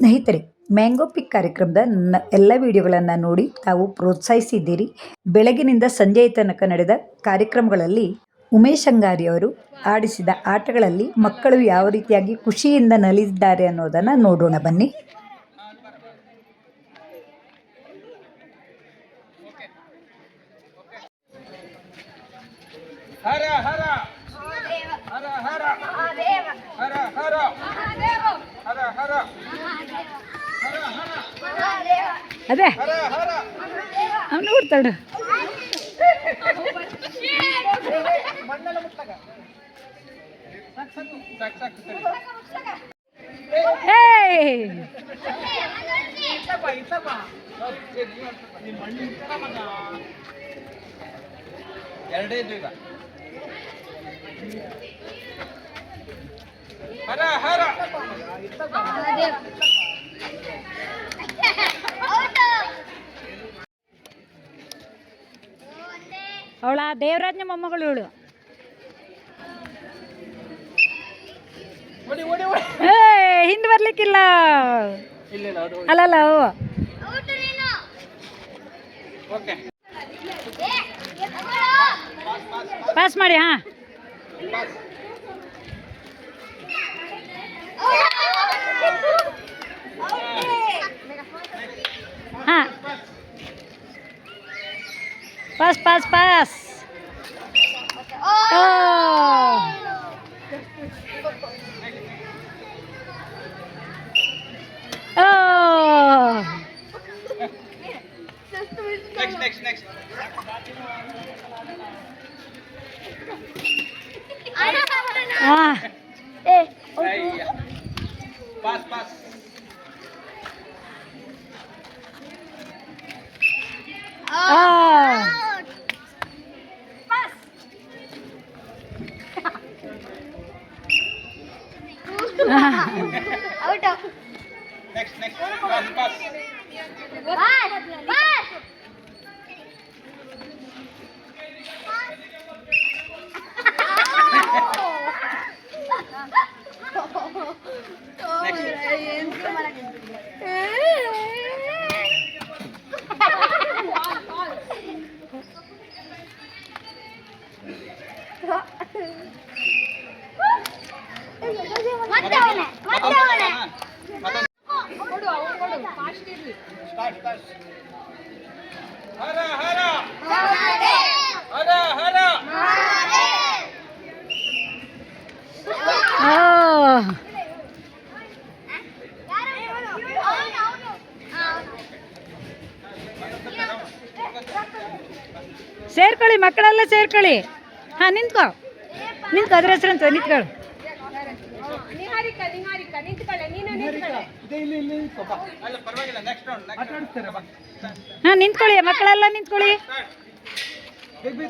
ಸ್ನೇಹಿತರೆ, ಮ್ಯಾಂಗೋ ಪಿಕ್ ಕಾರ್ಯಕ್ರಮದ ನನ್ನ ಎಲ್ಲ ವಿಡಿಯೋಗಳನ್ನು ನೋಡಿ ತಾವು ಪ್ರೋತ್ಸಾಹಿಸಿದ್ದೀರಿ. ಬೆಳಗಿನಿಂದ ಸಂಜೆಯ ತನಕ ನಡೆದ ಕಾರ್ಯಕ್ರಮಗಳಲ್ಲಿ ಉಮೇಶ್ ಅಂಗಾರಿ ಅವರು ಆಡಿಸಿದ ಆಟಗಳಲ್ಲಿ ಮಕ್ಕಳು ಯಾವ ರೀತಿಯಾಗಿ ಖುಷಿಯಿಂದ ನಲಿದಿದ್ದಾರೆ ಅನ್ನೋದನ್ನು ನೋಡೋಣ ಬನ್ನಿ. ಹರ ಹರ ಹರ ಹರ ಹರ ಹರ ಹರ ಹರ ಅದೇ ಹರ ಹರ ಅವನು ಬಿಡ್ತಾడు. ಮಣ್ಣೆಲ್ಲ ಮುಟ್ಟಾಗ ಸಾಕು ಸಾಕು ಎರಡೇ ಇದು ಈಗ. ಹರ ಹರ ಅವಳ ದೇವರಾಜ್ನ ಮೊಮ್ಮಗಳು ಇವಳು. ಹಿಂದೆ ಬರ್ಲಿಕ್ಕಿಲ್ಲ ಅಲ್ಲಲ್ಲ ಪಾಸ್ ಮಾಡಿ. ಹಾ ಹಾ pass pass pass. Next pass pass. Next pass pass. ಹರ ಹರ ಹರ ಹರ ಸೇರ್ಕೊಳ್ಳಿ ಮಕ್ಕಳೆಲ್ಲ ಸೇರ್ಕೊಳ್ಳಿ. ಹಾ ನಿಂತ್ಕೋ ಅದ್ರ ಹೆಸರಂತ ನಿಂತ್ಕೊಳ್ಳಿ. ಅಲ್ಲ ಪರವಾಗಿಲ್ಲ. ನೆಕ್ಸ್ಟ್ ರೌಂಡ್ ಹಾ ನಿಂತ್ಕೊಳ್ಳಿ ಮಕ್ಕಳೆಲ್ಲ ನಿಂತ್ಕೊಳ್ಳಿ.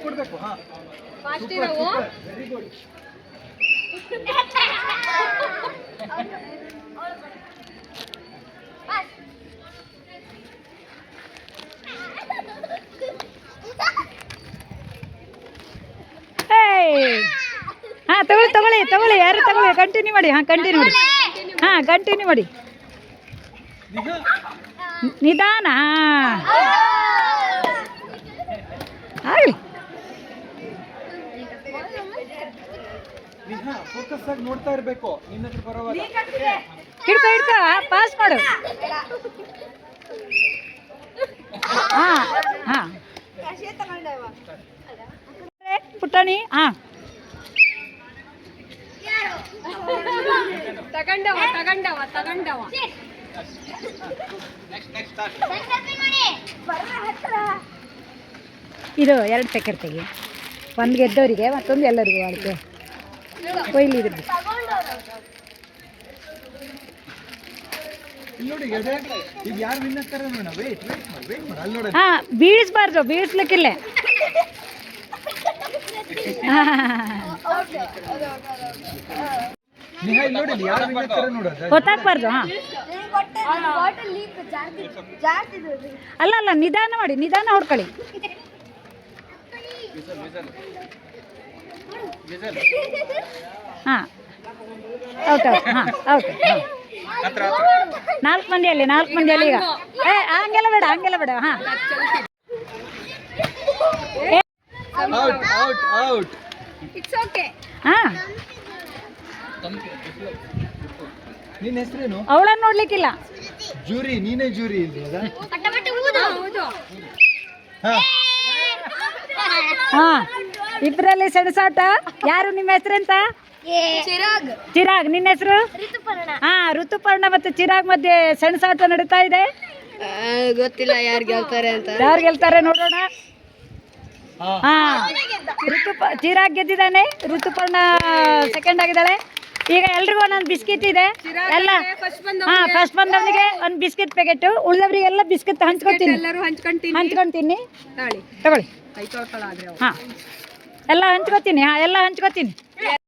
ಕೊಡ್ಬೇಕು. ಹಾ ವೆರಿ ಗುಡ್. ಹಾ ತಗೊಳ್ಳಿ ಯಾರು ತಗೊಳ್ಳಿ. ಕಂಟಿನ್ಯೂ ಮಾಡಿ. ಹಾ ಕಂಟಿನ್ಯೂ ಮಾಡಿ. ಹಾ ಕಂಟಿನ್ಯೂ ಮಾಡಿ. ನಿಧಾನ ಆಗಲಿ. ಫೋಕಸ್ ಆಗಿ ನೋಡ್ತಾ ಇರ್ಬೇಕು. ನಿನ್ನ ಹತ್ರ ಬರೋವಾಗ ಹಿಡ್ಕೊ ಪಾಸ್ ಮಾಡು. ಹಾ ಹಾ ಪುಟಾಣಿ. ಹಾ ನೆಕ್ಸ್ಟ್ ಇದು 2 ಪ್ಯಾಕೆಟ್ ತೆಗಿ. ಒಂದು ಗೆದ್ದವರಿಗೆ ಮತ್ತೊಂದು ಎಲ್ಲರಿಗೂ ಆಳ್ಕೆ ಕೊಯ್ಲಿ ಇದ್ರದ್ದು. ಹಾ ಬೀಳಿಸ್ಬಾರ್ದು, ಬೀಳಿಸ್ಲಿಕ್ಕಿಲ್ಲ. ಗೊತ್ತಾಗ್ಬಾರ್ದು. ಹಾ ಅಲ್ಲ ನಿಧಾನ ಮಾಡಿ, ನಿಧಾನ ಹೊಡ್ಕೊಳ್ಳಿ. ಹಾಂ ಔಟ್ ಔಟ್. ಹಾಂ ಔಟ್. 4 ಮಂದಿಯಲ್ಲಿ ಈಗ ಹಂಗೆಲ್ಲ ಬೇಡ ಹಾಂ out out out it's okay. ಹಾಂ ನಿನ್ನ ಹೆಸರೇನು? ಅವಳನ್ನು ನೋಡ್ಲಿಕ್ಕಿಲ್ಲ. ಜೂರಿ, ನೀನೇ ಜೂರಿ ಇಲ್ಲಿ ಹೌದಾ? ಹೌದು. ಹಾ. ಹಾಂ ಇಬ್ಬರಲ್ಲಿ ಸೆಣಸಾಟ. ಯಾರು ನಿಮ್ಮ ಹೆಸರೆಂತ? ಚಿರಾಗ್. ನಿನ್ನ ಹೆಸರು? ಹಾಂ ಋತುಪರ್ಣ ಮತ್ತು ಚಿರಾಗ್ ಮಧ್ಯೆ ಸೆಣಸಾಟ ನಡೀತಾ ಇದೆ. ಗೊತ್ತಿಲ್ಲ ಯಾರು ಗೆಲ್ತಾರೆ ಅಂತ. ಯಾರು ಗೆಲ್ತಾರೆ ನೋಡೋಣ. ಹಾಂ ಚಿರಾಗ್ ಗೆದ್ದಿದ್ದಾನೆ, ಋತುಪರ್ಣ ಸೆಕೆಂಡ್ ಆಗಿದ್ದಾಳೆ. ಈಗ ಎಲ್ರಿಗೂ ಒಂದೊಂದು ಬಿಸ್ಕಿಟ್ ಇದೆ ಎಲ್ಲ. ಹಾಂ ಫಸ್ಟ್ ಬಂದವನಿಗೆ ಒಂದು ಬಿಸ್ಕಿಟ್ ಪ್ಯಾಕೆಟು, ಉಳಿದವರಿಗೆಲ್ಲ ಬಿಸ್ಕಿಟ್ ಹಂಚ್ಕೊತೀನಿ. ಹಂಚ್ಕೊತೀನಿ ತಗೊಳ್ಳಿ. ಹಾಂ ಎಲ್ಲ ಹಂಚ್ಕೊತೀನಿ.